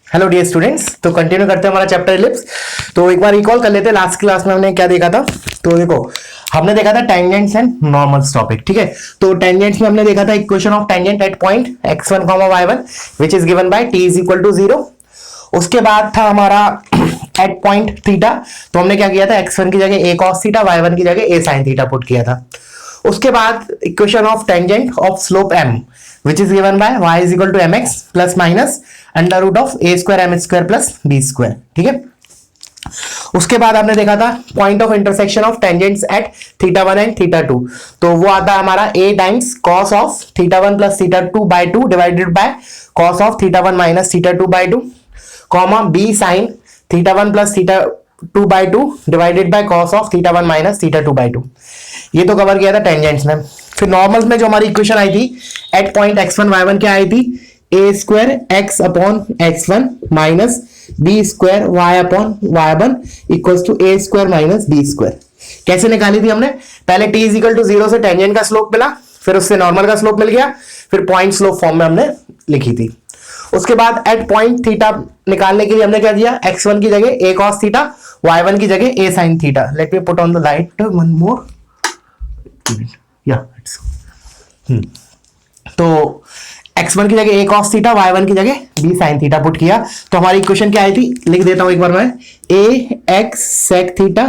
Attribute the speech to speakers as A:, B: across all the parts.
A: Hello dear students, तो continue करते हैं हमारा चैप्टर इलिप्स। तो एक बार रिकॉल कर लेते हैं, लास्ट क्लास में हमने क्या देखा था। तो देखो, हमने देखा था टेंजेंट्स एंड नॉर्मल्स टॉपिक, ठीक है। तो टेंजेंट्स में हमने देखा था equation of tangent at point x1 y1 which is given by t is equal to 0। उसके बाद था हमारा एट पॉइंट थीटा। तो हमने क्या किया था, x1 की जगह a cos थीटा, y1 की जगह a sin थीटा पुट किया था। उसके बाद equation of tangent of slope m which is given by y is equal to mx plus minus under root of a square m square plus b square, ठीक है। उसके बाद आपने देखा था point of intersection of tangents at theta 1 and theta 2। तो वो आता है हमारा a times cos of theta 1 plus theta 2 by 2 divided by cos of theta 1 minus theta 2 by 2, comma b sin theta 1 plus theta 2 by 2 divided by cos of theta 1 minus theta 2 by 2। ये तो cover किया था tangents में। फिर normals में जो हमारी equation आई थी एट पॉइंट x1 y1 क्या आई थी, a square x upon x1 minus b square y upon y1 equals to a square minus b square. कैसे निकाली थी हमने, पहले t इज इक्वल टू 0 से टेंजेंट का स्लोप मिला, फिर उससे नॉर्मल का स्लोप मिल गया, फिर पॉइंट स्लोप फॉर्म में हमने लिखी थी। उसके बाद एट पॉइंट थीटा निकालने के लिए हमने क्या किया, x1 की जगह a cos थीटा, y1 की जगह a sin theta. Let me put on the light one more या तो x1 की जगह a cos थीटा, y1 की जगह b sin थीटा पुट किया। तो हमारी इक्वेशन क्या आई थी, लिख देता हूं एक बार मैं, a x sec theta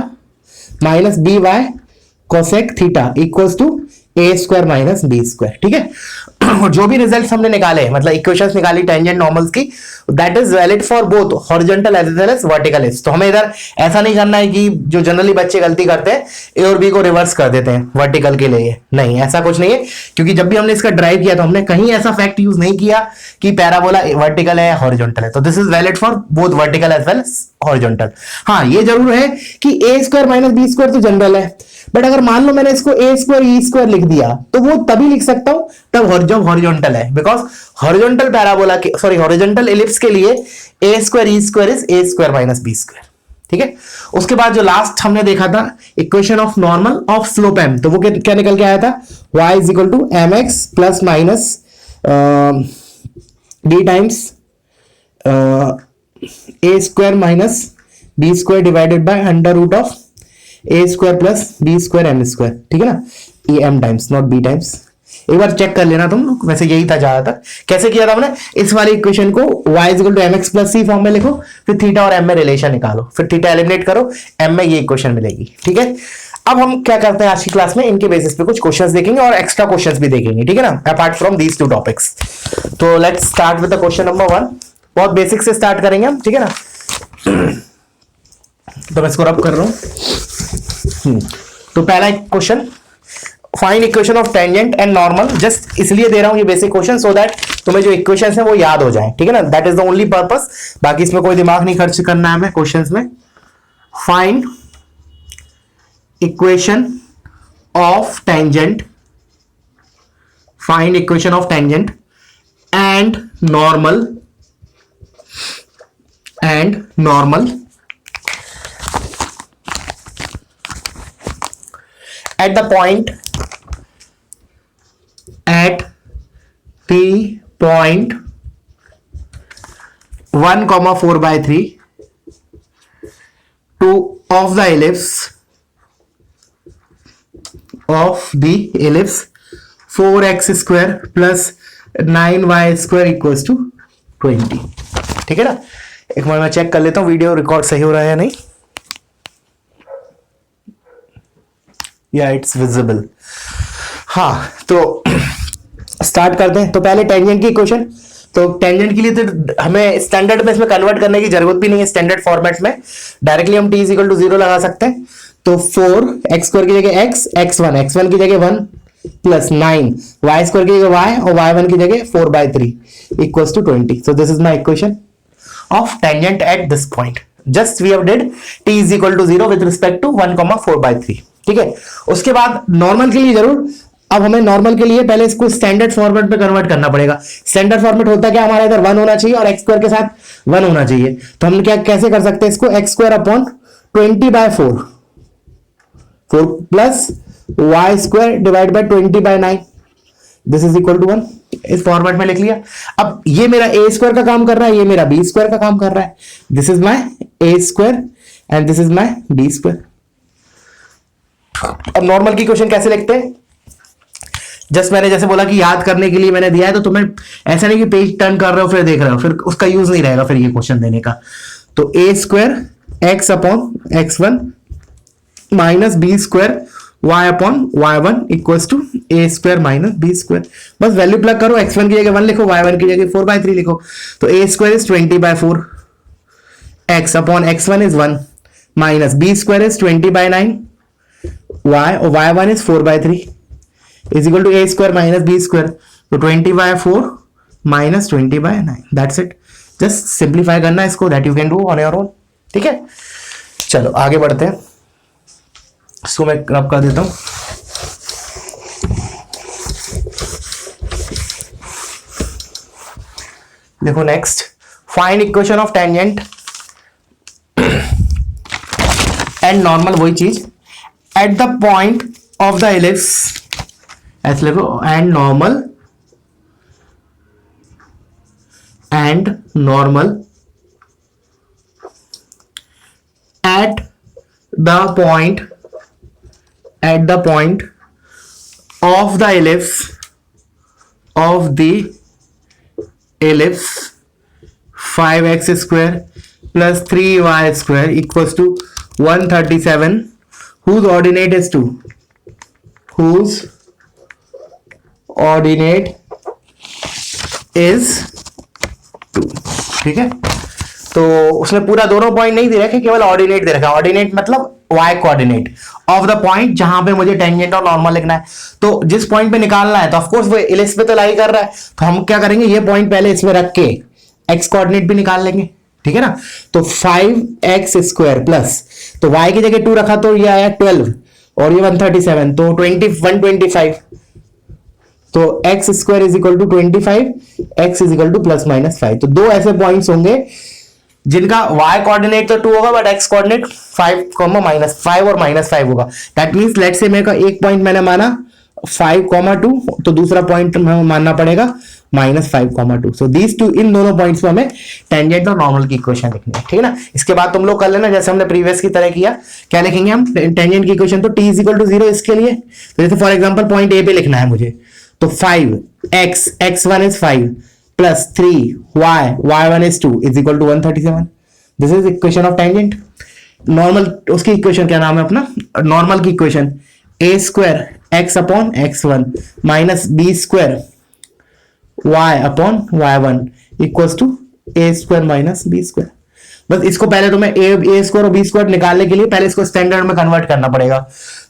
A: minus b y cosec theta equals to a square minus b square, ठीक है। और जो भी रिजल्ट्स हमने निकाले, मतलब इक्वेशंस निकाली टेंजेंट नॉर्मल्स की, that is valid for both horizontal as well as vertical as. तो हमें इधर ऐसा नहीं करना है कि जो जनरली बच्चे गलती करते हैं ए और बी को रिवर्स कर देते हैं वर्टिकल के लिए, नहीं, ऐसा कुछ नहीं है। क्योंकि जब भी हमने इसका ड्राइव किया तो हमने कहीं ऐसा फैक्ट यूज नहीं किया कि पैराबोला वर्टिकल है या हॉरिजॉन्टल है। तो this is valid for both vertical as well horizontal. हाँ, ये जरूर है कि a square minus B square तो जनरल है, बट अगर मान लो मैंने इसको ए स्क्वायर ई स्क्वायर लिख दिया तो वो तभी लिख सकता हूं तब जब हॉरिजॉन्टल है, बिकॉज हॉरिजॉन्टल पैराबोला के सॉरी हॉरिजॉन्टल इलिप्स के लिए A square E square is A square minus B square, ठीक है। उसके बाद जो लास्ट हमने देखा था equation of normal of slope M, तो वो क्या निकल के आया था, y is equal to M x plus minus D times A square minus B square divided by under root of A square plus B square M square, ठीक है ना। ये m times not b times, एक बार check कर लेना तुम लोग। वैसे यही था ज्यादातर। कैसे किया था हमने, इस वाली इक्वेशन को y is equal to M x plus c form में लिखो, फिर थीटा और m में रिलेशन निकालो, फिर थीटा एलिमिनेट करो, m में ये इक्वेशन मिलेगी, ठीक है। अब हम क्या करते हैं आज की क्लास में, इनके बेसिस पे कुछ क्वेश्चंस देखेंगे और एक्स्ट्रा क्वेश्चंस भी देखेंगे, ठीक है ना, apart from these two topics. तो let's start with the question number 1। बहुत बेसिक से स्टार्ट करेंगे हम, ठीक है ना। तो मैं इसको रब कर रहा हूं। तो पहला question, find equation of tangent and normal. Just इसलिए दे रहा हूं ये बेसिक क्वेश्चन सो दैट तुम्हें जो इक्वेशंस हैं वो याद हो जाएं, ठीक है ना। That is the only purpose, बाकी इसमें कोई दिमाग नहीं खर्च करना है हमें क्वेश्चंस में। Find equation of tangent, find equation of tangent and normal at the point at the point 1 comma 4 by 3 to of the ellipse 4x square plus 9y square equals to 20, ठीक है ना। एक बार मैं चेक कर लेता हूं video record सही हो रहा है या नहीं। या इट्स विजिबल, हाँ। तो स्टार्ट करते हैं। तो पहले टेंजेंट की इक्वेशन, तो टेंजेंट के लिए तो हमें स्टैंडर्ड में इसमें कन्वर्ट करने की जरूरत भी नहीं है, स्टैंडर्ड फॉर्मेट में डायरेक्टली हम t इज इक्वल टू 0 लगा सकते हैं। तो 4x स्क्वायर की जगह x, x1 की जगह 1 प्लस 9 y स्क्वायर की जगह y और y1 की जगह 4 by 3 equals to 20। So this is my equation of tangent at this point. Just we have did t is equal to 0 with respect to 1 4 by 3, ठीक है। उसके बाद नॉर्मल के लिए जरूर, अब हमें नॉर्मल के लिए पहले इसको स्टैंडर्ड फॉर्मेट पे कन्वर्ट करना पड़ेगा। स्टैंडर्ड फॉर्मेट होता क्या, हमारा इधर 1 होना चाहिए और x स्क्वायर के साथ 1 होना चाहिए। तो हम क्या कैसे कर सकते हैं इसको, x square upon 20 by 4 plus y square divide by 20 by 9 this is equal to 1, इस फॉर्मेट में लिख लिया। अब ये मेरा ए स्क्वायर का काम कर रहा है, ये मेरा बी स्क्वायर का काम कर रहा है। This is my a square and this is my b square. अब नॉर्मल की क्वेश्चन कैसे लिखते हैं, जस्ट मैंने जैसे बोला कि याद करने के लिए मैंने दिया है, तो तुम्हें ऐसा नहीं कि पेज टर्न कर रहे हो फिर देख रहे हो, फिर उसका यूज नहीं रहेगा फिर ये क्वेश्चन देने का। तो ए square X upon x1 minus B square y upon y1 equals to A square minus B square. बस वैल्यू प्लग करो, x1 की जगह 1 लिखो, y1 की जगह 4/3 लिखो। तो ए square is 20/4, x upon x1 is 1 minus B square is 20/9, y और y1 is 4/3 is equal to A square minus B square. तो 20/4 minus 20/9, that's it. Just simplify करना इसको, that you can do on your own. ठीक है, चलो आगे बढ़ते हैं। इसको मैं रब कर देता हूं। देखो next, find equation of tangent and normal, वही चीज at the point of the ellipse, ऐसे लिखो, and normal at the point of the ellipse 5x square plus 3y square equals to 137, whose ordinate is 2, ठीक है। तो उसने पूरा दोनों पॉइंट नहीं दे रखे, केवल ऑर्डिनेट दे रखा। ऑर्डिनेट मतलब y coordinate of the point जहां पे मुझे टेंजेंट और नॉर्मल लिखना है। तो जिस पॉइंट पे निकालना है, तो ऑफ कोर्स वो इलिप्स पे तो लाई कर रहा है, तो हम क्या करेंगे, ये पॉइंट पहले इसमें रख के x कोऑर्डिनेट भी निकाल लेंगे, ठीक है ना। तो 5x स्क्वायर प्लस, तो y की जगह 2 रखा तो ये आया 12 और ये 137, तो 125। तो x square is equal to 25, x is equal to plus minus 5। तो दो ऐसे पॉइंट्स होंगे जिनका y कोऑर्डिनेट तो 2 होगा, बट x कोऑर्डिनेट 5 और माइनस 5 होगा। दैट मींस लेट से मेरे का एक पॉइंट मैंने माना 5,2, तो दूसरा पॉइंट मानना पड़ेगा -5,2। सो दीज टू, इन दोनों पॉइंट्स में हमें टेंजेंट और नॉर्मल की इक्वेशन लिखनी है, ठीक है ना। इसके बाद तुम लोग कर लेना जैसे हमने प्रीवियस की तरह किया। क्या लिखेंगे हम टेंजेंट की इक्वेशन, तो t इज इक्वल टू 0 इसके लिए। तो जैसे फॉर एग्जांपल पॉइंट ए पे लिखना है मुझे, तो 5x, x1 is 5 plus 3y, y1 is 2 is equal to 137. This is equation of tangent. Normal, उसकी इक्वेशन क्या नाम है अपना, नॉर्मल की equation a square x upon x1 minus b square y upon y1 equals to a square minus b square. बस इसको पहले तुम्हें a स्क्वायर और b स्क्वायर निकालने के लिए पहले इसको स्टैंडर्ड में कन्वर्ट करना पड़ेगा।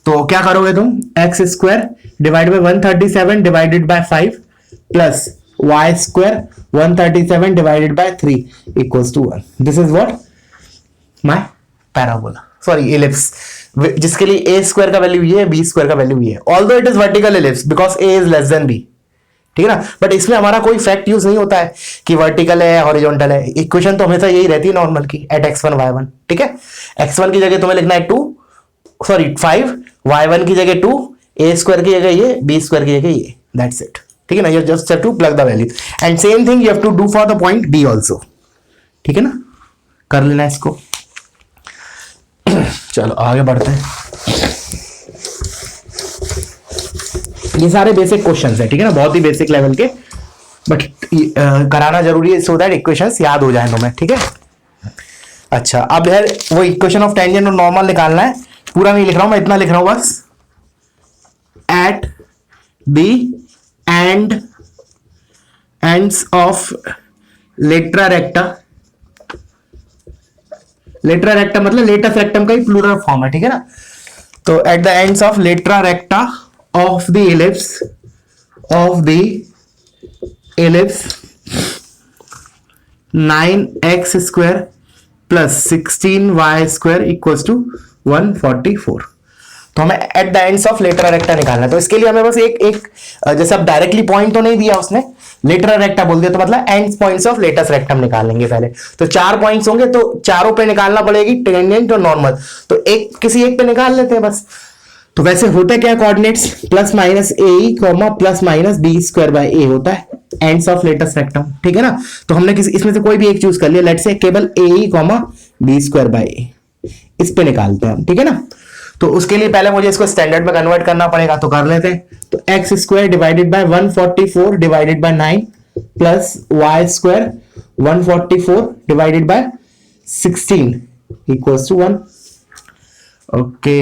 A: तो क्या करोगे तुम, x square divide by 137 divided by 5 plus y square 137 divided by 3 equals to 1। This is what my parabola, sorry ellipse, जिसके लिए a स्क्वायर का वैल्यू ये है, b स्क्वायर का वैल्यू ये है। Although it is vertical ellipse because a is less than b, ठीक है ना। बट इसमें हमारा कोई फैक्ट यूज नहीं होता है कि वर्टिकल है हॉरिजॉन्टल है। इक्वेशन तो हमेशा यही रहती है नॉर्मल की, एट x1 y1, ठीक है। x1 की जगह तुम्हें लिखना है 5, y1 की जगह 2, a स्क्वायर की जगह ये, b स्क्वायर की जगह ये, दैट्स इट, ठीक है ना। You just have to plug the value and same thing you have to do for the point b also, ठीक है ना। कर लेना इसको। चलो आगे बढ़ते हैं। ये सारे बेसिक क्वेश्चंस है, ठीक है ना, बहुत ही बेसिक लेवल के, बट कराना जरूरी है सो दैट इक्वेशंस याद हो जाए तुम्हें, ठीक है। अच्छा, अब यार वो इक्वेशन ऑफ टेंजेंट और नॉर्मल निकालना है। पूरा नहीं लिख रहा हूं मैं, इतना लिख रहा हूं बस, at the ends of latera recta. Latera recta मतलब लेटस रेक्टम का ही प्लूरल फॉर्म है, ठीक है ना। तो at the ends of latera recta of the ellipse 9x square plus 16y square equals to 144। तो हमें at the ends of latera recta निकालना है। तो इसके लिए हमें बस एक जैसे अब डायरेक्टली पॉइंट तो नहीं दिया उसने, लेटरा रेक्टा बोल दिया, तो मतलब ends points of latus rectum निकालेंगे पहले। तो 4 पॉइंट्स होंगे, तो चारों पे निकालना पड़ेगी टेंजेंट और नॉर्मल। तो किसी एक पे निकाल लेते हैं बस। तो वैसे होता क्या coordinates, plus minus A comma plus minus B square by A होता है एंड्स ऑफ लेटेस्ट रेक्टम, ठीक है ना। तो हमने इसमें से कोई भी एक चूज कर लिया, लेट्स से केवल ए कॉमा बी स्क्वायर बाय ए, इस पे निकालते हैं हम, ठीक है ना। तो उसके लिए पहले मुझे इसको स्टैंडर्ड में कन्वर्ट करना पड़ेगा, तो कर लेते हैं। तो x square divided by 144 divided by 9 प्लस Y square 144 divided by 16 equals to 1। Okay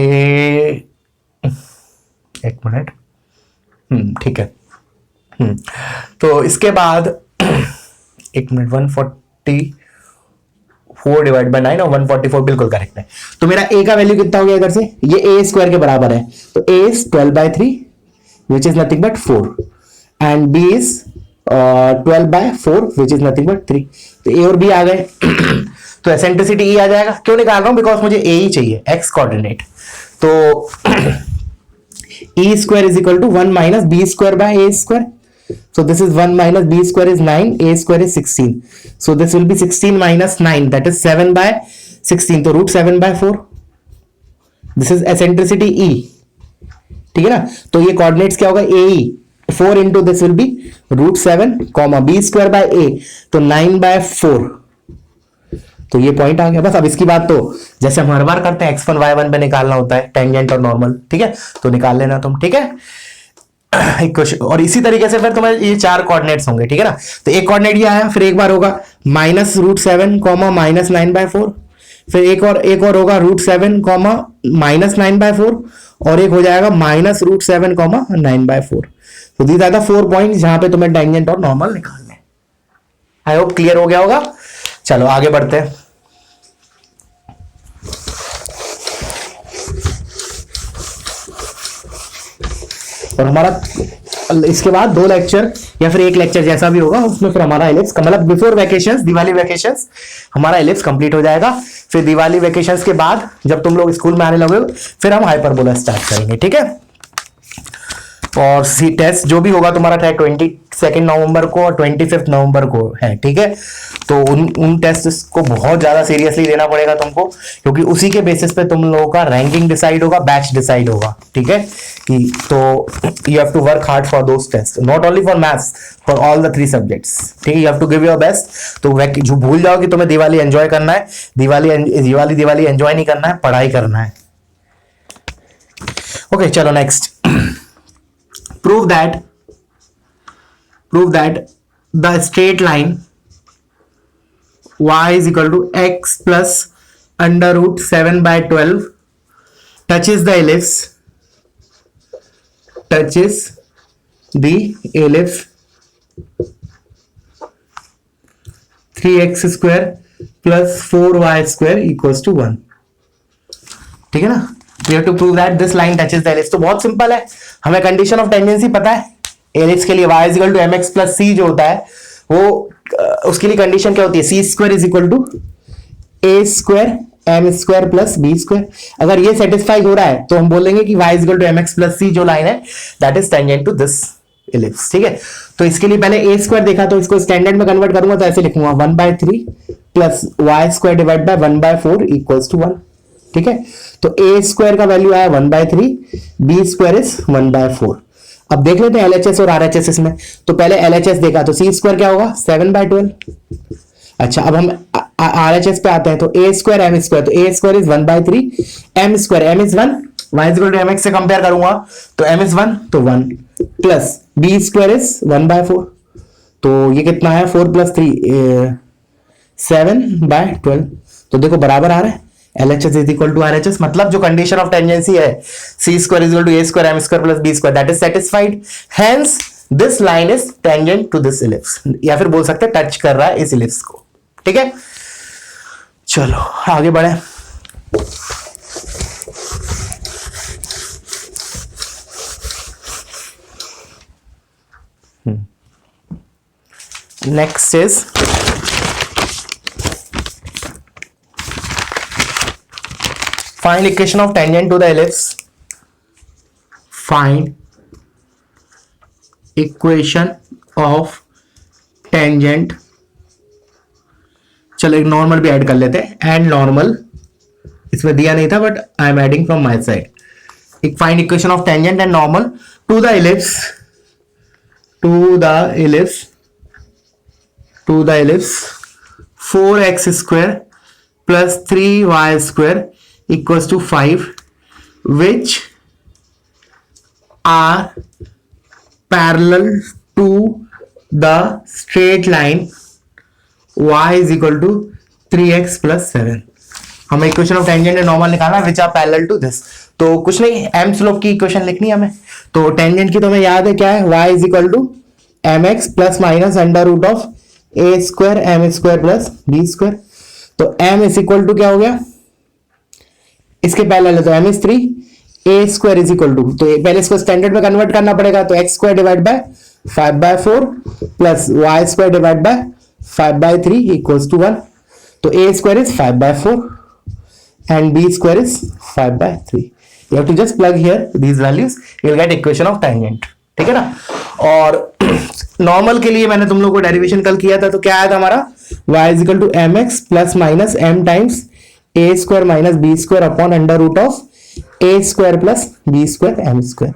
A: एक मिनट, ठीक है। तो इसके बाद एक मिनट, 144 डिवाइड बाय 9 और 144 बिल्कुल करेक्ट है। तो मेरा a का वैल्यू कितना हो गया इधर से, ये a स्क्वायर के बराबर है, तो a is 12 by 3 which is nothing but 4 and b is 12 by 4 which is nothing but 3। तो a और b आ गए। तो एसेंट्रिसिटी e आ जाएगा। क्यों निकाल रहा हूं, बिकॉज मुझे a ही चाहिए, x कोऑर्डिनेट। तो e square is equal to 1 minus b square by a square. So this is 1 minus b square is 9, a square is 16. So this will be 16 minus 9, that is 7 by 16. तो root 7 by 4. This is eccentricity e. ठीक है ना। तो ये coordinates क्या होगा, a e 4 into this will be root 7 comma b square by a, तो 9 by 4। तो ये पॉइंट आ गया बस। अब इसकी बात तो जैसे हम हर बार करते हैं, x1 y1 पे निकालना होता है, टेंजेंट और नॉर्मल, ठीक है। तो निकाल लेना तुम, ठीक है। और इसी तरीके से फिर तुम्हें ये 4 कोऑर्डिनेट्स होंगे, ठीक है ना। तो एक कोऑर्डिनेट ये आया, फिर एक बार होगा minus root 7 comma minus 9 by 4, फिर एक और होगा रूट 7 कॉमा माइनस 9 by 4, और एक हो जाएगा माइनस रूट 7 कॉमा 9 by 4। तो दीज आर द 4 पॉइंट्स जहां पे तुम्हें टेंजेंट और नॉर्मल निकालने। आई होप क्लियर हो गया होगा। चलो आगे बढ़ते हैं। और हमारा इसके बाद 2 लेक्चर या फिर 1 लेक्चर जैसा भी होगा, उसमें फिर हमारा एलिप्स मतलब बिफोर वैकेशंस, दिवाली वैकेशंस हमारा एलिप्स कंप्लीट हो जाएगा। फिर दिवाली वैकेशंस के बाद जब तुम लोग स्कूल में आने लगोगे, फिर हम हाइपरबोला स्टार्ट करेंगे, ठीक है। और सी टेस्ट जो भी होगा तुम्हारा, चाहे 22 नवंबर को और 25 नवंबर को है, ठीक है। तो उन टेस्ट को बहुत ज्यादा सीरियसली लेना पड़ेगा तुमको, क्योंकि उसी के बेसिस पे तुम लोगों का रैंकिंग डिसाइड होगा, बैच डिसाइड होगा, ठीक है। कि तो you have to work hard for those test, not only for maths, for all the 3 subjects, ठीक है। You have to give your best. तो जो भूल जाओ कि तुम्हें दिवाली एंजॉय करना है, दिवाली एंजॉय नहीं करना है, पढ़ाई करना है। ओके चलो next. prove that the straight line y is equal to x plus under root 7 by 12 touches the ellipse 3x square plus 4y square equals to 1, ठीक है ना। You have to prove that this line touches the ellipse। तो बहुत simple है, हमें condition of tangency पता है। Ellipse के लिए y is equal to mx plus c जो होता है, वो उसके लिए कंडीशन क्या होती है, c square is equal to a square m square plus b square। अगर ये सेटिस्फाई हो रहा है तो हम बोलेंगे कि y is equal to mx plus c जो लाइन है, that is tangent to this ellipse, ठीक है। तो इसके लिए पहले a square देखा, तो इसको स्टैंडर्ड में कन्वर्ट करूंगा तो ऐसे लिखूंगा 1/3 plus y square divide by 1/4 equals to 1, ठीक है। तो a स्क्वायर का वैल्यू आया 1/3, b स्क्वायर इज 1/4। अब देख लेते हैं LHS और RHS इसमें। तो पहले LHS देखा, तो c स्क्वायर क्या होगा 7/12। अच्छा अब हम RHS पे आते हैं, तो a स्क्वायर m स्क्वायर, तो a square is 1/3, m square m is 1, y is equal to mx से कंपेयर करूंगा तो m इज 1 तो 1 प्लस b स्क्वायर इज 1/4, तो ये कितना है 4 प्लस 3 7/12। तो देखो बराबर आ रहा है, LHS is equal to RHS, मतलब जो कंडीशन ऑफ टेंजेंसी है c square is equal to a square m square plus b square, that is satisfied, hence this line is tangent to this ellipse, या फिर बोल सकते हैं touch कर रहा है इस इलिप्स को, ठीक है। चलो आगे बढ़े। Next is find equation of tangent to the ellipse, find equation of tangent, चलो एक नॉर्मल भी ऐड कर लेते हैं, एंड नॉर्मल इसमें दिया नहीं था but I am adding from my side, find equation of tangent and normal to the ellipse, to the ellipse 4x square plus 3y square equals to 5, which are parallel to the straight line y is equal to 3x plus 7. हमें equation of tangent and normal निकालना है which are parallel to this. तो कुछ नहीं, M slope की equation लिखनी है हमें. तो टेंजेंट की तो हमें याद है क्या है, y is equal to M x plus minus under root of A square M square plus B square. तो m इज इक्वल टू क्या हो गया, इसके पैरेलल है तो m is 3, a square is equal to, तो पहले इसको स्टैंडर्ड में कन्वर्ट करना पड़ेगा, तो x square divide by 5/4 plus Y square divide by 5/3 equals to 1. तो ए square is 5/4 and b square is 5/3. You have to just plug here these values, you will get equation of tangent. ठीक है ना. और normal के लिए मैंने तुम लोगों को डेरिवेशन कल किया था, तो क्या आया था हमारा, y is equal to mx plus minus m times a square minus b square upon under root of a square plus b square m square.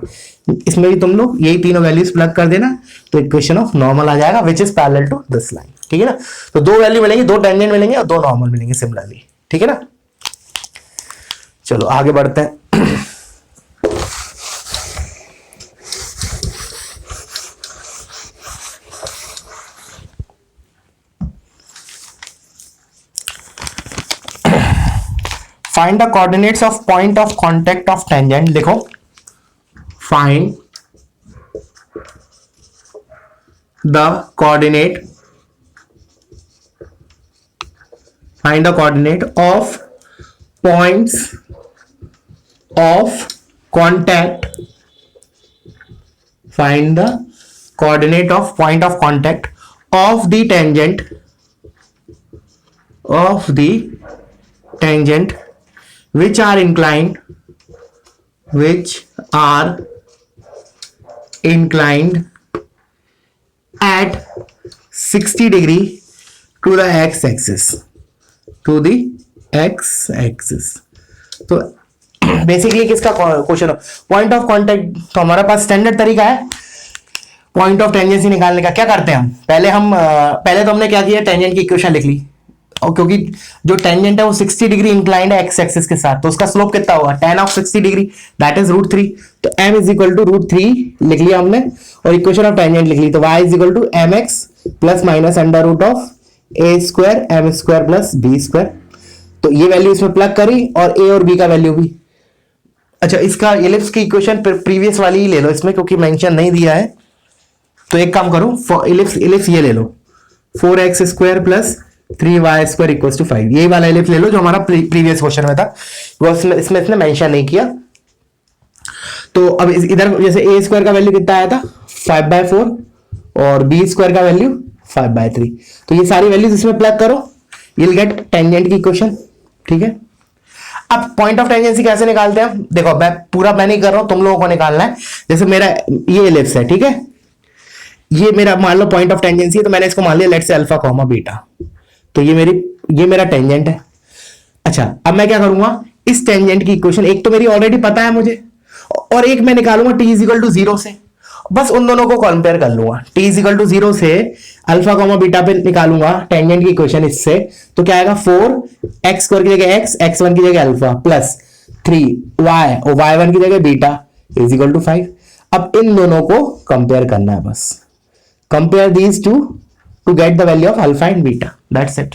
A: इसमें भी तुम लोग यही तीनों वैल्यूज प्लग कर देना, तो इक्वेशन ऑफ नॉर्मल आ जाएगा which is parallel to this line. ठीक है ना. तो दो वैल्यू मिलेंगे, दो टेंजेंट मिलेंगे और दो नॉर्मल मिलेंगे सिमिलरली. ठीक है ना. चलो आगे बढ़ते हैं. Find the coordinates of point of contact of tangent. लिखो find the coordinate of points of contact. Find the coordinate of point of contact of the tangent which are inclined at 60 degree to the x axis. तो basically किसका question है, point of contact. तो हमारे पास standard तरीका है point of tangency निकालने का. क्या करते हैं हम, पहले तो हमने क्या किया, टेंजेंट की इक्वेशन लिख ली, और क्योंकि जो टेंजेंट है वो 60 डिग्री इंक्लाइंड है एक्स एक्सिस के साथ, तो उसका स्लोप कितना होगा, tan of 60 degree, that is √3. तो m इज इक्वल टू √3 लिख लिया हमने, और इक्वेशन ऑफ टेंजेंट लिख ली. तो y is equal to M x plus minus under root of A square M square plus B square. तो ये वैल्यू इसमें प्लग करी, और a और b का वैल्यू भी. अच्छा, इसका इलिप्स की इक्वेशन प्रीवियस वाली ही ले लो इसमें, क्योंकि मेंशन नहीं दिया है. तो एक काम करो, इलिप्स ये ले लो, 4x square plus 3y square equals to 5. यही वाला इलिप्स ले लो जो हमारा प्रीवियस क्वेश्चन में था, वो इसमें इसने मेंशन नहीं किया. तो अब इधर जैसे a स्क्वायर का वैल्यू कितना आया था 5/4 और b स्क्वायर का वैल्यू 5/3. तो ये सारी वैल्यूज इसमें प्लग करो, यू विल गेट टेंजेंट की इक्वेशन. ठीक है. अब पॉइंट ऑफ टेंजेंसी कैसे निकालते हैं, देखो मैं नहीं कर रहा हूं, तुम लोगों को निकालना है. जैसे मेरा ये इलिप्स है, ठीक है, ये मेरा मान लो पॉइंट ऑफ टेंजेंसी है, तो मैंने इसको मान लिया let's say alpha comma beta. तो ये मेरा टेंजेंट है. अच्छा, अब मैं क्या करूंगा, इस टेंजेंट की इक्वेशन एक तो मेरी ऑलरेडी पता है मुझे, और एक मैं निकालूंगा t इज इक्वल टू 0 से. बस उन दोनों को कंपेयर कर लूंगा. t इज इक्वल टू 0 से अल्फा कॉमा बीटा पे निकालूंगा टेंजेंट की इक्वेशन इससे. तो क्या आएगा, 4x स्क्वायर की जगह x, x1 की जगह अल्फा प्लस 3y और y1 की जगह बीटा इज इक्वल टू 5. अब इन दोनों को कंपेयर करना है, बस compare these two to get the value of alpha and beta. That's it,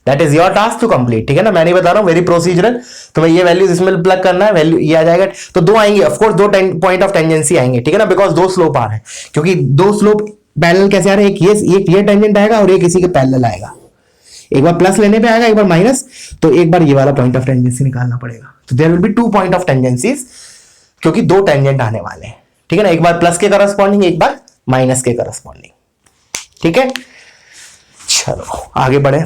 A: that is your task to complete. ठीक है ना, मैं नहीं बता रहा हूं, वेरी प्रोसीजरल. तो ये वैल्यूज इसमें प्लग करना है, वैल्यू ये आ जाएगा. तो दो आएंगे, ऑफ कोर्स दो पॉइंट ऑफ टेंजेंसी आएंगे. ठीक है ना, बिकॉज दो स्लोप आ रहे हैं, क्योंकि दो स्लोप पैरेलल कैसे आ रहे हैं, एक ये टेंजेंट आएगा और एक इसी के पैरेलल आएगा. एक बार प्लस लेने पे आएगा, एक बार माइनस. तो एक बार ये वाला पॉइंट ऑफ टेंजेंसी निकालना पड़ेगा. तो there will be 2 point of tangencies, क्योंकि दो टेंजेंट आने वाले हैं. ठीक है ना, एक बार प्लस के करस्पॉन्डिंग, एक बार माइनस के करस्पॉन्डिंग. ठीक है, चलो आगे बढ़े.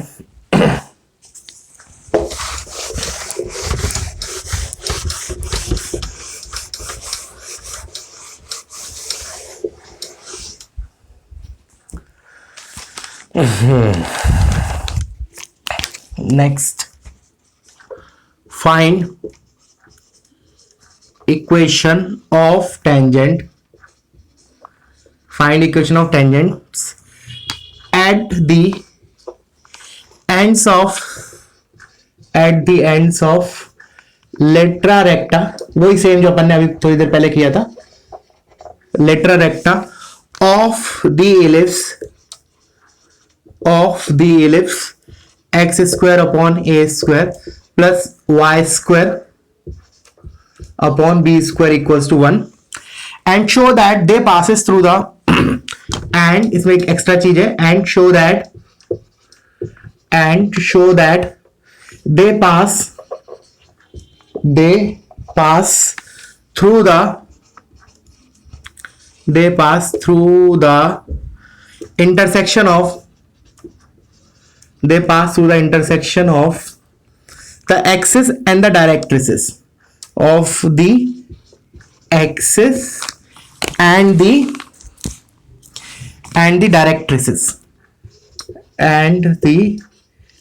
A: Next, find equation of tangent, find equation of tangents at the ends of लेट्रा रेक्टा, वही सेम जो अपन ने अभी थोड़ी देर पहले किया था, latera recta of the ellipse X square upon A square plus Y square upon B square equals to 1 and show that they passes through the end, इसमें एक एक्स्ट्रा चीज है, and show that they pass through the intersection of the axis and the directrices of the axis and the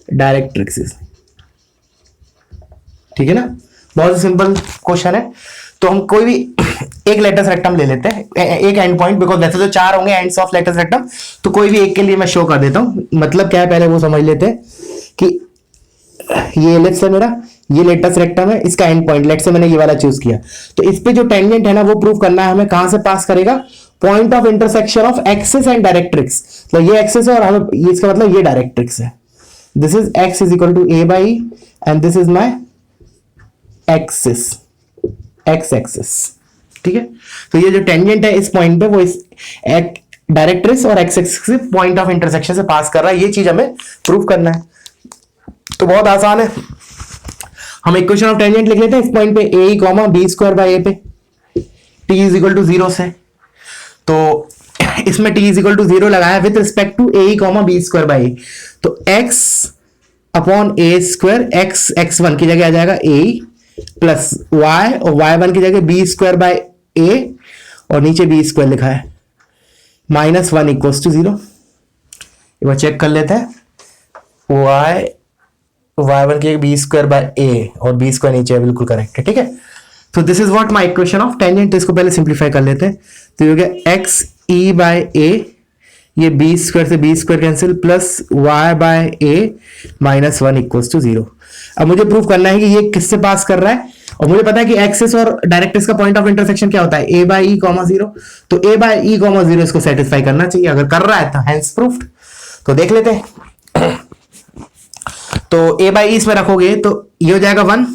A: directrices. ठीक है ना, बहुत simple question है. तो हम कोई भी एक लेटस रेक्टम ले लेते हैं, एक एंड पॉइंट, बिकॉज वैसे तो 4 होंगे एंड्स ऑफ लेटस रेक्टम, तो कोई भी एक के लिए मैं शो कर देता हूं. मतलब क्या है पहले वो समझ लेते हैं कि ये एलिप्स है मेरा, ये लेटस रेक्टम है, इसका एंड पॉइंट लेट से मैंने ये वाला चूज किया, तो इस पे जो टेंजेंट है ना वो प्रूव करना है हमें. कहां से पास करेगा? Point of intersection of axis and directrix. तो ये एक्सिस है और हमें इसका मतलब ये डायरेक्ट्रिक्स है. This is x is equal to a by and this is my axis, x axis. ठीक है, तो ये जो टेंजेंट है इस पॉइंट पे वो इस डायरेक्ट्रिक्स और x axis point of intersection से पास कर रहा है. ये चीज हमें प्रूव करना है, तो बहुत आसान है. हम इक्वेशन ऑफ टेंजेंट लिख लेते हैं इस पॉइंट पे ए कॉमा बी स्क्वायर बाई ए पे टी इज इक्वल टू 0 से. तो इसमें टी इज इक्वल टू 0 लगाया with respect to A comma B square by A, तो एक्स अपॉन ए स्क्वायर, एक्स x1 की जगह आ जाएगा ए प्लस वाई, और y1 की जगह बी स्क्वायर बाय ए, और नीचे बी स्क्वायर लिखा है, -1 इक्वल्स टू 0. एक बार चेक कर लेते हैं. y1 की जगह बी स्क्वायर बाय ए और बी स्क्वायर नीचे है, बिल्कुल करेक्ट है. ठीक है, तो this is what my equation of tangent. तो इसको पहले सिंप्लीफाई कर लेते हैं. तो ये हो गया एक्स ई बाय ए, ये बी स्क्वायर से b square cancel, plus y by a -1 equals to 0. अब मुझे प्रूव करना है कि ये किससे पास कर रहा है, और मुझे पता है कि एक्सिस और डायरेक्ट्रिक्स का पॉइंट ऑफ इंटरसेक्शन क्या होता है, ए बाई ई कॉमा 0. तो ए बाई ई कॉमा 0 इसको सेटिस्फाई करना चाहिए. अगर कर रहा है तो हैंस प्रूफ्ड. तो देख लेते हैं. तो ए बाई ई इसमें रखोगे तो ये हो जाएगा 1,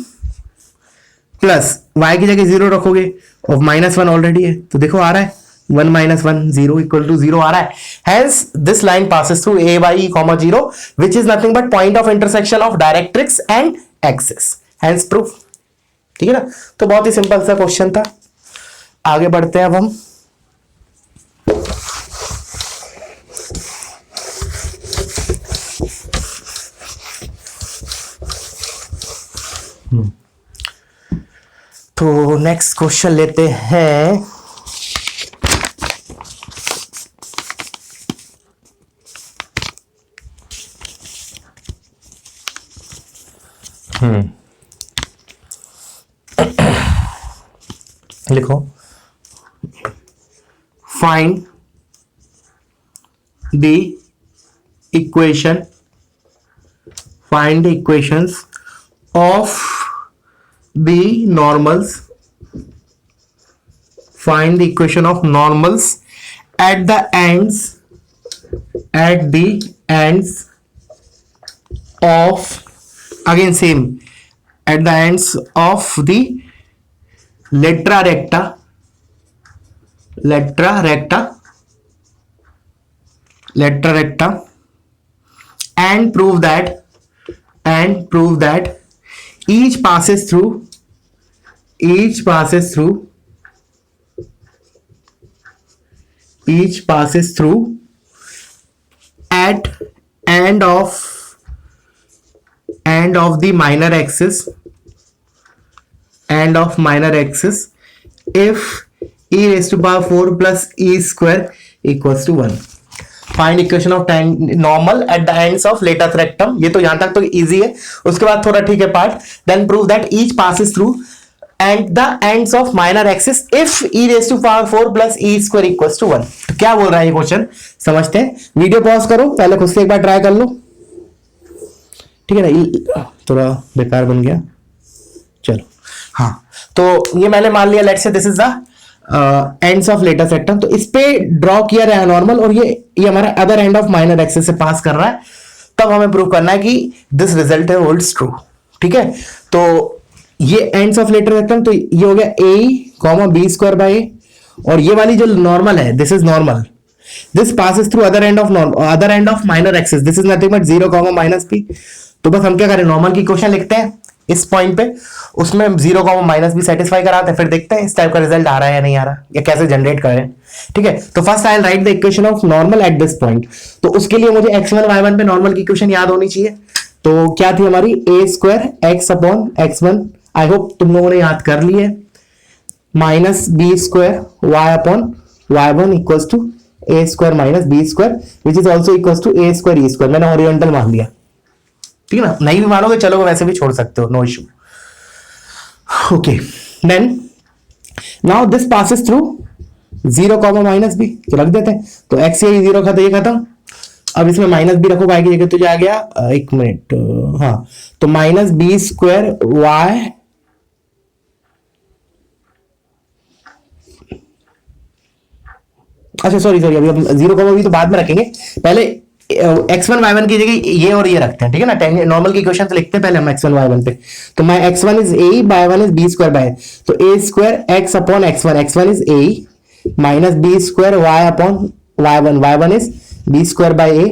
A: प्लस वाई की जगह 0 रखोगे और -1 ऑलरेडी है, तो देखो आ रहा है 1 - 1 0 इक्वल टू 0 आ रहा है. Hence this line passes through a by e comma 0 which is nothing but point of intersection of directrix and axis. Hence proof. ठीक है ना, तो बहुत ही सिंपल सा क्वेश्चन था. आगे बढ़ते हैं अब हम. तो नेक्स्ट क्वेश्चन लेते हैं. लिखो, find the equations of the normals, find the equation of normals at the ends of, again same, at the ends of the lettera recta and prove that each passes through at end of the minor axis if e raised to power 4 plus e square equals to 1. Find equation of normal at the ends of latus rectum. ये तो यहां तक तो easy है, उसके बाद थोड़ा ठीक है part. Then prove that each passes through and the ends of minor axis if e raise to power 4 plus E square equals to 1। तो क्या बोल रहा है ये क्वेश्चन, समझते हैं। वीडियो पॉज करो, पहले खुद से एक बार ट्राई कर लो, ठीक है ना। थोड़ा बेकार बन गया, चलो। हाँ, तो ये मैंने मान लिया, let's say this is the ends of latus सेक्टम। तो इस पे ड्रॉ किया रहा है नॉर्मल, और ये हमारा other end of minor axis से पास कर रहा है। तब हमें प्रूव करना है कि दिस रिजल्ट है होल्ड्स ट्रू, ठीक है। तो ये एंड्स ऑफ लेटर सेक्टम, तो ये हो गया ए कॉमा बी स्क्वायर बाय ए, और ये वाली जो नॉर्मल है, this is normal, this passes through other end of minor axis, this is nothing but 0 comma minus P. तो बस हम क्या करें, नॉर्मल की क्वेश्चन लिखते हैं इस पॉइंट पे, उसमें 0 कॉमा माइनस भी सेटिस्फाई कराते हैं, फिर देखते हैं इस टाइप का रिजल्ट आ रहा है या नहीं आ रहा, या कैसे जनरेट करें, ठीक है। तो first I will write the equation of normal eight this point. तो उसके लिए मुझे x1 y1 पे नॉर्मल की इक्वेशन याद होनी चाहिए। तो क्या थी हमारी, A square X upon x1, I hope तुम लोगों ने याद कर ली है, minus B square Y upon y1 equals to A square minus B square which is also equals to A square E square. मैंने हॉरिजॉन्टल मान लिया, ठीक है ना। नहीं भी मानोगे चलो, वैसे भी छोड़ सकते हो, no issue. Okay, then now this passes through 0 comma minus b, तो रख देते हैं। तो x ये 0 था, तो ये खत्म। अब इसमें माइनस बी रखो y की जगह, तो आ गया, एक मिनट, हाँ, तो माइनस बी स्क्वायर वाई, अच्छा सॉरी अभी 0 कॉमा बी तो बाद में रखेंगे, पहले x1 y1 की जगह ये और ये रखते हैं, ठीक है ना। नॉर्मल की क्वेश्चन लिखते हैं पहले हम x1 y1 पे। तो my x1 is a by 1 is b square by, तो a square x upon x1 is a minus b square y upon y1 is b square by a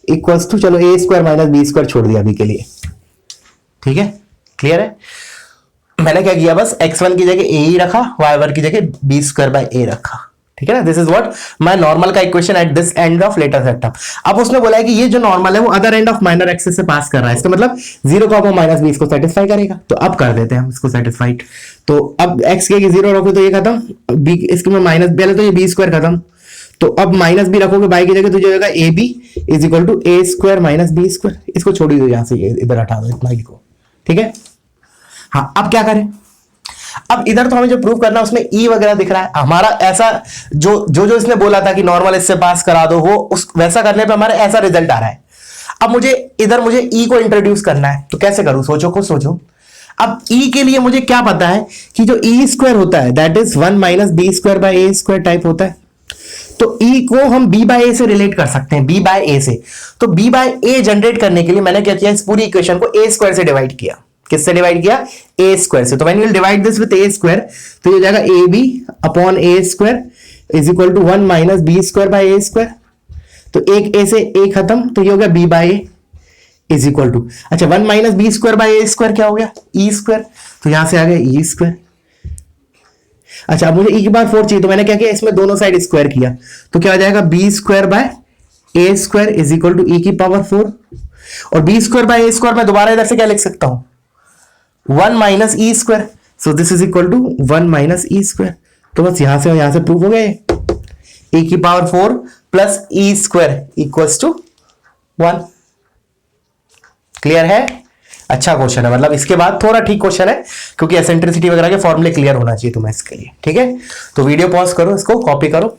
A: equals to, चलो a square minus b square छोड़ दिया अभी के लिए, ठीक है, clear है। मैंने क्या किया, बस x1 की जगह a ही रखा, y1 की जगह b स्क्वायर बाय a रखा, ठीक है ना। This is what my normal का equation at this end of latus rectum. अब उसने बोला है कि ये जो नॉर्मल है वो other end of minor axis से पास कर रहा है, इसका मतलब 0 कॉमा माइनस बी इसको सेटिस्फाई करेगा। तो अब कर देते हैं हम इसको सेटिस्फाइड। तो अब x के 0 रखो तो ये खत्म, b इसके में माइनस, पहले तो ये b स्क्वायर खत्म, तो अब माइनस बी रखोगे बाई की जगह, तो जाएगा a b is equal to A square minus B square. इसको छोड़ दो यहां से, इधर हटा दो इतना ही को, ठीक है। हाँ, अब क्या करें, अब इधर तो हमें जो प्रूव करना है उसमें ई वगैरह दिख रहा है हमारा, ऐसा जो इसने बोला था कि नॉर्मल इससे पास करा दो, वो उस वैसा करने पे हमारा ऐसा रिजल्ट आ रहा है। अब मुझे ई को इंट्रोड्यूस करना है, तो कैसे करूं, सोचो खुद सोचो। अब ई के लिए मुझे क्या पता है कि जो ई स्क्वायर होता है that is 1 minus B square by A square type होता है। तो ई को हम बी बाय ए से रिलेट कर सकते हैं, बी बाय ए से। तो बी बाय ए जनरेट करने के लिए मैंने क्या किया, इस पूरी इक्वेशन को ए स्क्वायर से डिवाइड किया। किससे डिवाइड किया, ए स्क्वायर से। तो when you will divide this with a square, तो ये हो जाएगा a b upon A square is equal to 1 minus B square by A square. तो एक ए से ए खत्म, तो ये हो गया b by a is equal to, अच्छा 1 minus B square by A square क्या हो गया, ई स्क्वायर। तो यहां से आ गया ई स्क्वायर। अच्छा, अब मुझे ई की बार 4 चाहिए, तो मैंने क्या किया, इसमें दोनों साइड स्क्वायर किया, तो क्या हो जाएगा B square by A square is equal to E की पावर 4। और B square by A square मैं दोबारा इधर से क्या लिख सकता हूं, 1 minus E square. So this is equal to 1 minus E square. तो बस यहां से प्रूफ हो गया, ए की power 4 plus E square equals to 1। Clear है, अच्छा क्वेश्चन है, मतलब इसके बाद थोड़ा ठीक क्वेश्चन है, क्योंकि एसेंट्रिसिटी वगैरह के फॉर्मूले क्लियर होना चाहिए तुम्हें इसके लिए, ठीक है। तो वीडियो पॉज करो, इसको कॉपी करो।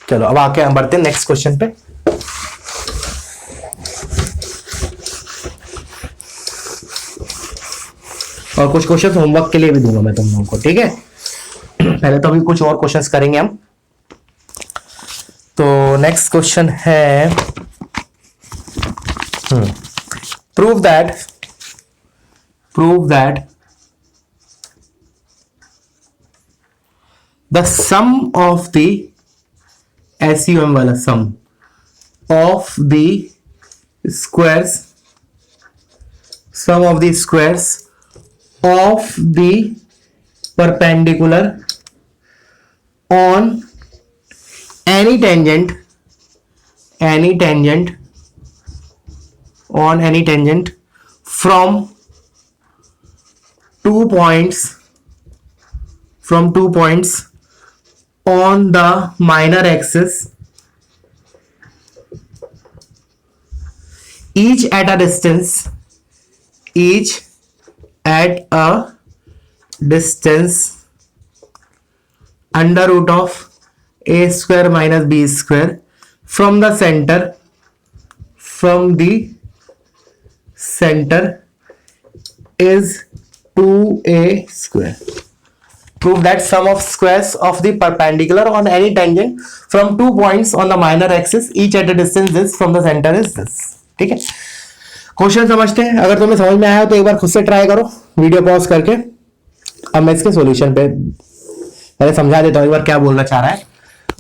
A: चलो अब आके हम बढ़ते हैं नेक्स्ट क्वेश्चन पे। और कुछ क्वेश्चन होमवर्क के लिए भी दूंगा मैं तुम लोगों को, ठीक है। पहले तो अभी कुछ और क्वेश्चंस करेंगे हम। तो नेक्स्ट क्वेश्चन है, prove that the sum of the SUM वाला sum of the squares of the perpendicular on any tangent from 2 points on the minor axis each at a distance, each at a distance under root of a square minus b square from the center is 2a square. Prove that sum of squares of the perpendicular on any tangent from 2 points on the minor axis each at a distance this from the center is this. ठीक है, question समझते हैं. अगर तुम्हें समझ में आया तो एक बार खुद से ट्राई करो वीडियो पॉज करके. अब मैं इसके सॉल्यूशन पे पहले समझा देता हूं एक बार क्या बोलना चाह रहा है.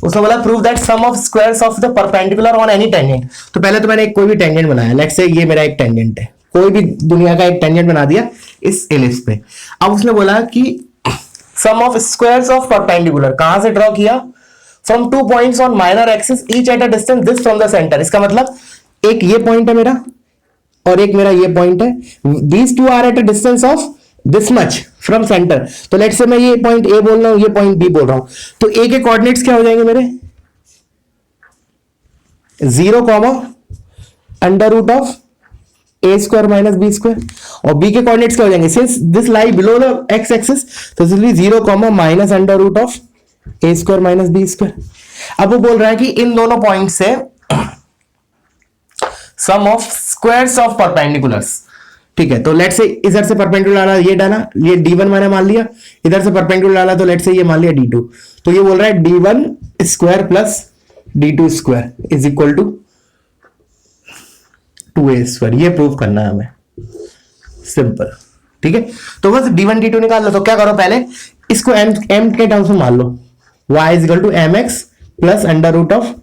A: उसने बोला prove that sum of squares of the perpendicular on any tangent. तो पहले तो मैंने कोई भी टेंजेंट बनाया, लेट्स से ये मेरा एक टेंजेंट है, कोई भी दुनिया का एक टेंजेंट बना दिया इस एलिप्स पे. अब उसने बोला कि सम ऑफ स्क्वायर्स ऑफ परपेंडिकुलर कहां से ड्रॉ किया, from 2 points on minor axis each eight a distance this from the centre. इसका मतलब एक ये पॉइंट है मेरा और एक मेरा ये पॉइंट है, these two are at a distance of this much from centre. तो लेट्स से मैं ये पॉइंट ए बोल रहा हूं, ये पॉइंट बी बोल रहा हूं, तो ए के कोऑर्डिनेट्स क्या हो जाएंगे मेरे 0, under root of A square minus B square. और बी के कोऑर्डिनेट्स क्या हो जाएंगे, since this lie below the X axis तो this will be 0, minus under root of A square minus B square. अब वो बोल रहा है कि इन दोनों पॉइंट से सम ऑफ स्क्वायर्स ऑफ परपेंडिकुलर्स. ठीक है, तो लेट्स से इधर से परपेंडिकुलर डाला, ये डाला, ये d1 मैंने मान लिया, इधर से परपेंडिकुलर डाला तो लेट्स से ये मान लिया d2. तो ये बोल रहा है d1 square plus d2 square is equal to 2a square. ये प्रूव करना है हमें, सिंपल. ठीक है, तो बस d1 d2 निकाल लो. तो क्या करो, पहले इसको m के टर्म्स में मान लो, y is equal to mx plus under root of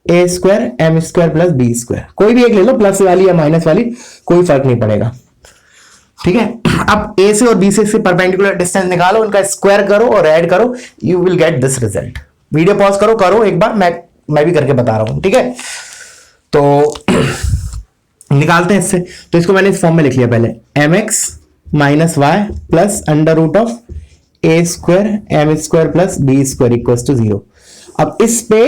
A: a square m square plus b square. कोई भी एक ले लो, प्लस वाली या माइनस वाली, कोई फर्क नहीं पड़ेगा. ठीक है, अब a से और b से परपेंडिकुलर डिस्टेंस निकालो, उनका स्क्वायर करो और ऐड करो, you will get this result. Video pause करो एक बार, मैं भी करके बता रहा हूं. ठीक है, तो निकालते हैं इससे. तो इसको मैंने इस फॉर्म में लिख लिया पहले, mx minus y plus under root of A square M square plus B square equal to 0. अब इस पे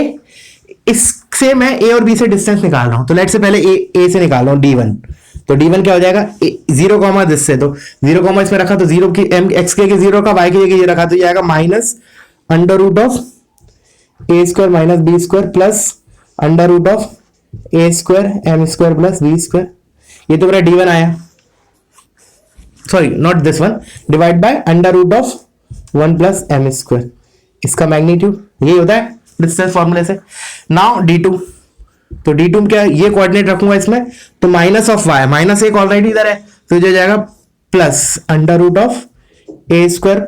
A: इससे मैं a और b से डिस्टेंस निकाल रहा हूं. तो लेट से पहले a से निकाल रहा हूं d1. तो d1 क्या हो जाएगा 0, दिस से, तो 0, इसमें रखा तो 0 की x के 0 का, y की जगह ये रखा तो ये आएगा minus under root of A square minus B square plus under root of A square M square plus B square. ये तो मेरा d1 आया, sorry not this one, divide by under root of 1 plus M square. इसका magnitude ये होता है distance फॉर्मूले से. नाउ d2, तो d2 क्या, ये कोऑर्डिनेट रखूंगा इसमें, तो माइनस ऑफ y, माइनस एक ऑलरेडी इधर है तो ये जाएगा plus under root of A square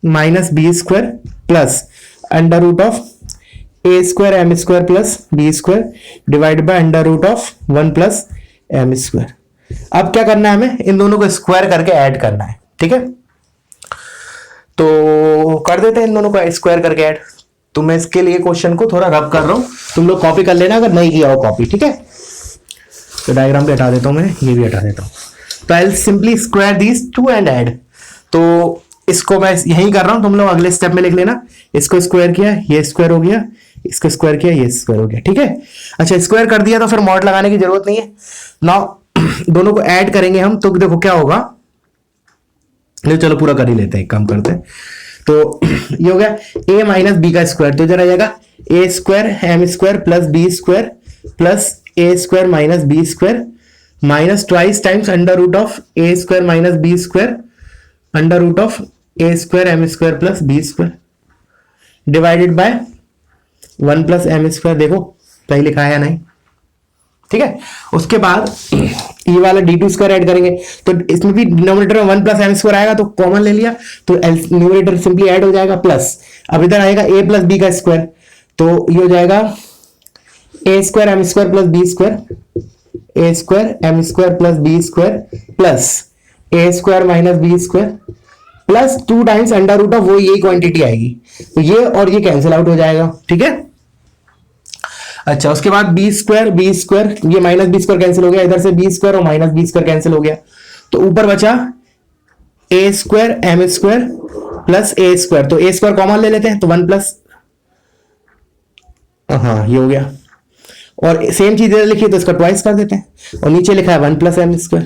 A: minus B square plus under root of A square M square plus B square divide by under root of 1 plus M square. अब क्या करना है हमें, इन दोनों को स्क्वायर करके ऐड करना है. ठीक है, तो कर देते हैं इन दोनों को स्क्वायर करके ऐड. तो मैं इसके लिए क्वेश्चन को थोड़ा रब कर रहा हूं, तुम लोग कॉपी कर लेना अगर नहीं किया हो कॉपी. ठीक है, तो डायग्राम भी हटा देता हूं, मैं ये भी हटा देता हूं. तो I will simply square these two and add. तो इसको मैं यही कर रहा हूं, तुम लोग अगले स्टेप में लिख लेना. इसको स्क्वायर किया, ये स्क्वायर हो गया, इसको स्क्वायर किया, ये स्क्वायर हो गया. ठीक है, अच्छा स्क्वायर कर दिया तो फिर मॉड लगाने की जरूरत नहीं है. नाउ दोनों को ऐड करेंगे हम, तो देखो क्या होगा. चलो पूरा कर ही लेते हैं, एक काम करते हैं. तो ये हो गया a माइनस बी का स्क्वायर, तो इधर आ जाएगा A square M square plus B square plus A square minus B square minus twice times under root of A square minus B square under root of A square M square plus B square divided by 1 plus M square. देखो सही लिखा है या नहीं. ठीक है, उसके बाद ये वाला d2 स्क्वायर ऐड करेंगे, तो इसमें भी डिनोमिनेटर में 1 प्लस एम स्क्वायर आएगा तो कॉमन ले लिया, तो न्यूमरेटर सिंपली ऐड हो जाएगा प्लस. अब इधर आएगा a प्लस बी का स्क्वायर, तो ये हो जाएगा A square M square plus B square A square M square plus B square plus A square minus B square plus 2 times under root of वो यही क्वांटिटी आएगी, तो ये और ये कैंसिल आउट हो जाएगा. ठीक है, अच्छा उसके बाद बी स्क्वायर ये माइनस बी स्क्वायर कैंसिल हो गया, इधर से बी स्क्वायर और माइनस बी स्क्वायर कैंसिल हो गया, तो ऊपर बचा ए square M square plus A square. तो ए स्क्वायर कॉमन ले लेते हैं, तो 1 प्लस, हाँ ये हो गया और सेम चीज इधर लिखी है तो इसका ट्वाइस कर देते हैं, और नीचे लिखा है 1 + m²,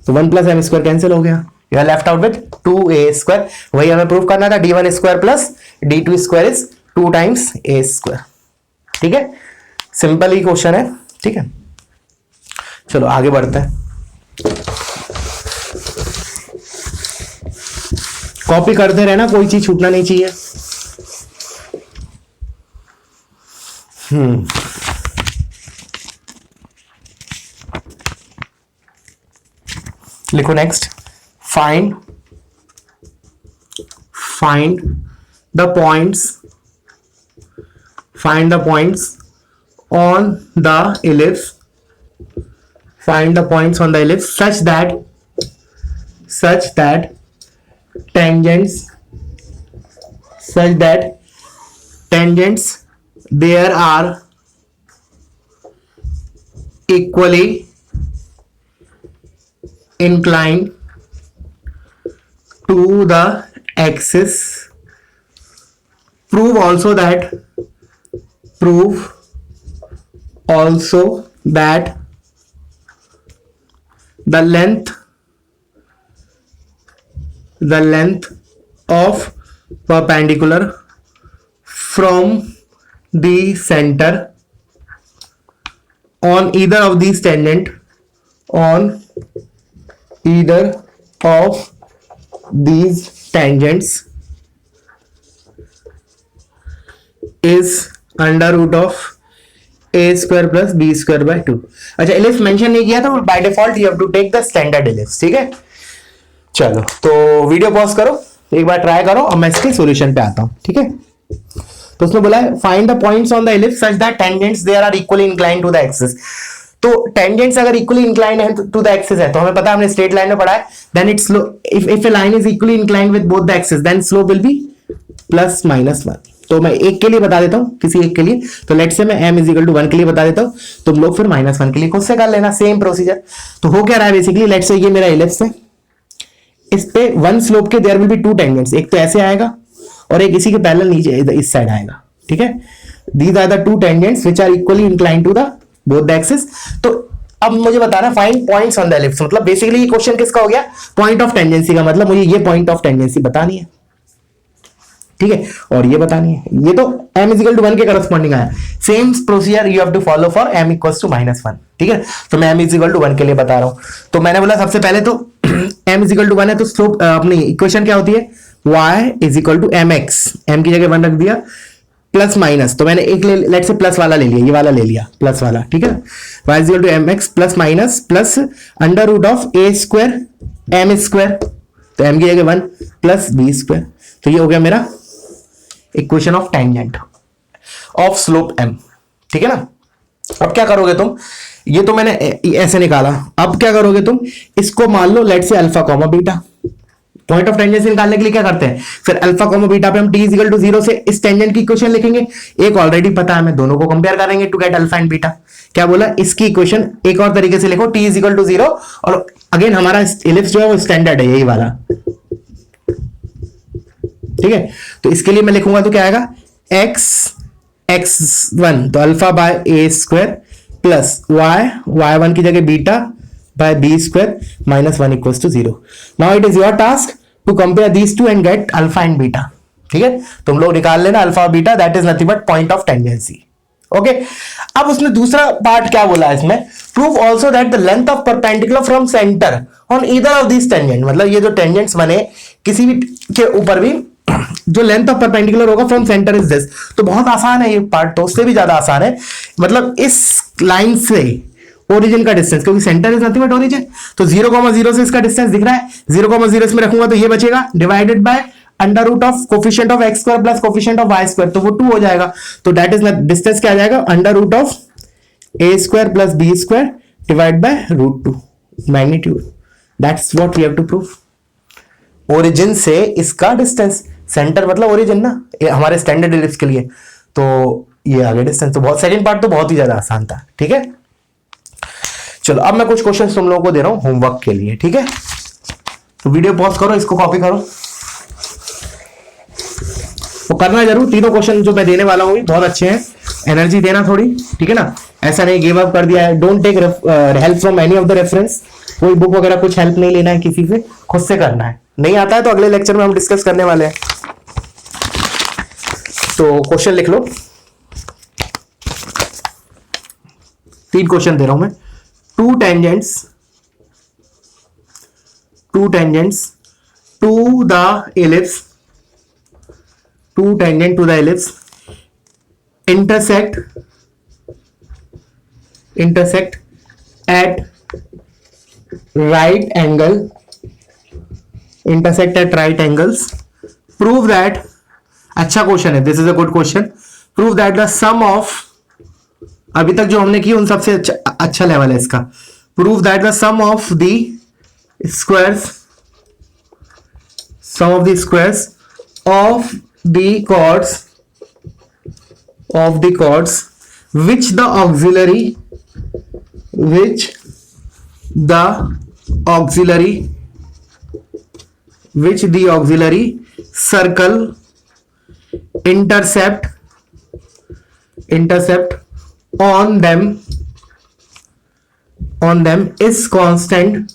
A: तो 1 + m² कैंसिल हो गया, you are left out with 2a²। वही हमें प्रूव करना था, d1² + d2² is 2 times a²। ठीक है, सिंपल ही क्वेश्चन है। ठीक है, चलो आगे बढ़ते हैं। कॉपी करते रहना, कोई चीज छूटना नहीं चाहिए। लिखो next, find the points on the ellipse, find the points on the ellipse such that tangents there are equally inclined to the axis. Prove also that the length of perpendicular from the center on either of these tangents is √a² + b²/2। अच्छा, ellipse mention नहीं किया तो by default you have to take the standard ellipse. ठीक है, चलो तो video pause करो, एक बार ट्राई करो और मैं इसके सॉल्यूशन पे आता हूं। ठीक है, तो उसने बोला है find the points on the ellipse such that tangents there are equally inclined to the axis. तो टेंजेंट्स अगर इक्वली इंक्लाइंड है टू द एक्सिस है, तो हमें पता है, हमने स्ट्रेट लाइन में पढ़ा है, then it's if a line is equally inclined with both the axis then slope will be +-1। तो मैं एक के लिए बता देता हूं, किसी एक के लिए, तो लेट से मैं m = 1 के लिए बता देता हूं, तुम लोग फिर -1 के लिए खुद से कर लेना, सेम प्रोसीजर। तो हो क्या रहा है बेसिकली, लेट से ये मेरा एलिप्स है, इस पे 1 स्लोप के देयर विल बी 2 टेंजेंट्स, एक तो ऐसे आएगा और एक इसी के पैरेलल नीचे इस साइड आएगा। ठीक है, these are the 2 tangents which are equally inclined to the both the axis. तो अब मुझे बताना find points on the ellipse, मतलब बेसिकली ये क्वेश्चन किसका हो गया, पॉइंट ऑफ टेंजेंसी का, मतलब मुझे ये पॉइंट ऑफ टेंजेंसी बतानी है। ठीक है, और ये बतानी है, ये तो m = 1 के करस्पॉन्डिंग आया, same procedure you have to follow for m = -1। ठीक है, तो मैं m = 1 के लिए बता रहा हूं। तो मैंने बोला सबसे पहले तो m = 1 है तो स्लोप अपनी इक्वेशन क्या होती है, y = mx, m की जगह 1 रख दिया, +- तो मैंने एक लेट से प्लस वाला ले लिया, ये वाला ले लिया प्लस वाला। ठीक है, y = mx +- plus √a² m², तो m की जगह 1 + b², तो ये हो गया मेरा equation of tangent of slope m। ठीक है ना, अब क्या करोगे तुम, ये तो मैंने ऐसे निकाला, अब क्या करोगे तुम, इसको मान लो लेट से α, β, पॉइंट ऑफ टेंजेंसी निकालने के लिए क्या करते हैं, फिर α, β पे हम t = 0 से इस टेंजेंट की इक्वेशन लिखेंगे, एक ऑलरेडी पता है, हमें दोनों को कंपेयर करेंगे टू गेट α एंड β। क्या बोला, इसकी इक्वेशन एक और तरीके से लिखो, t = 0, और अगेन हमारा एलिप्स जो है वो स्टैंडर्ड है, यही वाला। ठीक है, तो इसके लिए मैं लिखूंगा तो क्या आएगा, x1 तो α/a² प्लस y1 की जगह β/b² -1 = 0। Now it is your task to compare these two and get alpha and beta. ठीक है, तुम लोग निकाल लेना अल्फा और beta, that is nothing but point of tangency. Okay, अब उसने दूसरा पार्ट क्या बोला है इसमें, prove also that the length of perpendicular from centre on either of this tangent, मतलब ये जो टेंजेंट्स बने किसी भी के ऊपर भी जो लेंथ ऑफ परपेंडिकुलर होगा फ्रॉम सेंटर इज दिस। तो बहुत आसान है ये पार्ट, तो उससे भी ज्यादा आसान है, मतलब इस लाइन से ओरिजिन का डिस्टेंस, क्योंकि centre is nothing but origin, तो 0,0 से इसका डिस्टेंस दिख रहा है, 0,0 इसमें रखूंगा तो ये बचेगा, divided by √ coefficient of x² plus coefficient of y², तो वो 2 हो जाएगा, तो दैट इज डिस्टेंस क्या आ जाएगा, √a² plus b² divide by √2 magnitude. That's what we have to prove, origin से इसका डिस्टेंस, सेंटर मतलब ओरिजिन ना, ये हमारे स्टैंडर्ड एलिप्स के लिए, तो ये आ गया डिस्टेंस। तो बहुत सेकंड पार्ट तो बहुत ही ज्यादा आसान था। ठीक है, चलो अब मैं कुछ क्वेश्चन तुम लोगों को दे रहा हूं होमवर्क के लिए। ठीक है, तो वीडियो पॉज करो, इसको कॉपी करो, वो करना जरूर, तीनों क्वेश्चन जो मैं देने वाला हूं बहुत अच्छे हैं, एनर्जी देना थोड़ी। ठीक है ना, ऐसा नहीं गिव अप कर दिया है। Don't take help from any of the reference, कोई बुक वगैरह कुछ हेल्प नहीं लेना है किसी से, खुद से करना है। नहीं आता है तो अगले लेक्चर में हम डिस्कस करने वाले हैं। तो क्वेश्चन लिख लो, 3 क्वेश्चन दे रहा हूं मैं। Two tangents to the ellipse, two tangent to the ellipse intersect at right angles, prove that, अच्छा क्वेश्चन है, this is a good question. Prove that the sum of, अभी तक जो हमने की उन सबसे अच्छा लेवल है इसका। Prove that the sum of the squares of the chords which the auxiliary circle intercept on them is constant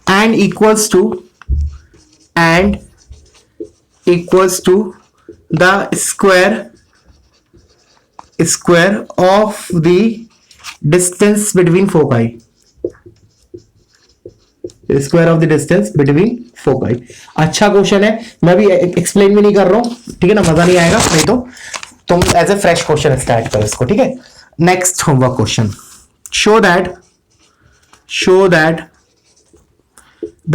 A: and equals to the square of the distance between foci, अच्छा क्वेश्चन है। मैं भी explain भी नहीं कर रहा हूं, ठीक है ना, मजा नहीं आएगा, नहीं तो तुम as a fresh question start करो इसको, ठीक है। Next homework question, show that the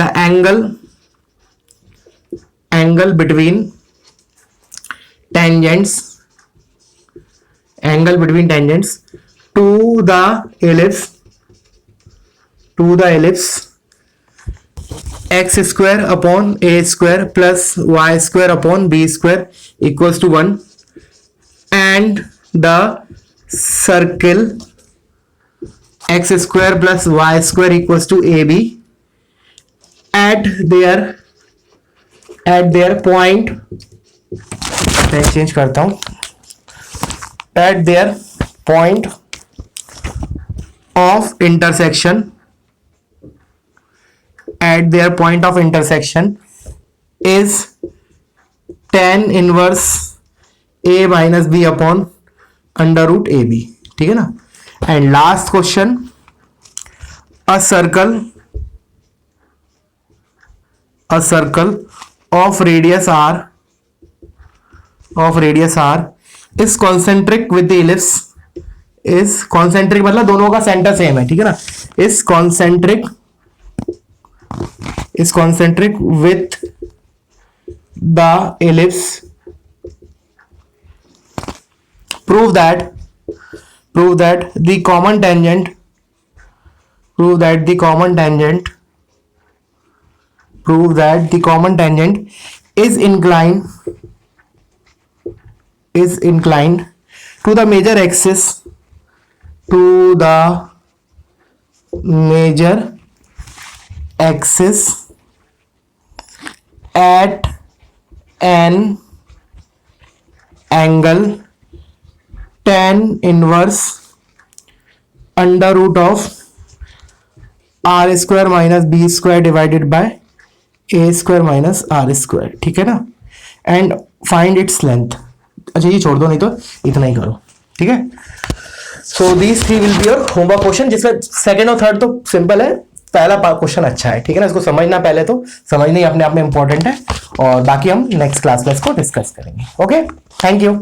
A: angle between tangents to the ellipse x square upon a square plus y square upon b square equals to 1 and the circle x square plus y square equals to ab at their point, मैं change करता हूं, at their point of intersection is tan inverse a minus b upon under root ab, ठीक है ना। And last question, a circle of radius r is concentric with the ellipse, is concentric मतलब दोनों का centre same है, ठीक है ना, is concentric with the ellipse, prove that the common tangent is inclined to the major axis at an angle tan inverse under root of r square minus b square divided by a square minus r square, ठीक है ना। And find its length, अच्छा ये छोड़ दो, नहीं तो इतना ही करो, ठीक है। So these 3 will be your homework question, जिसमें सेकंड और थर्ड तो सिंपल है, पहला क्वेश्चन अच्छा है, ठीक है ना, इसको समझना पहले, तो समझना ही अपने आप में इंपॉर्टेंट है, और बाकी हम नेक्स्ट क्लास में इसको डिस्कस करेंगे। Okay, thank you.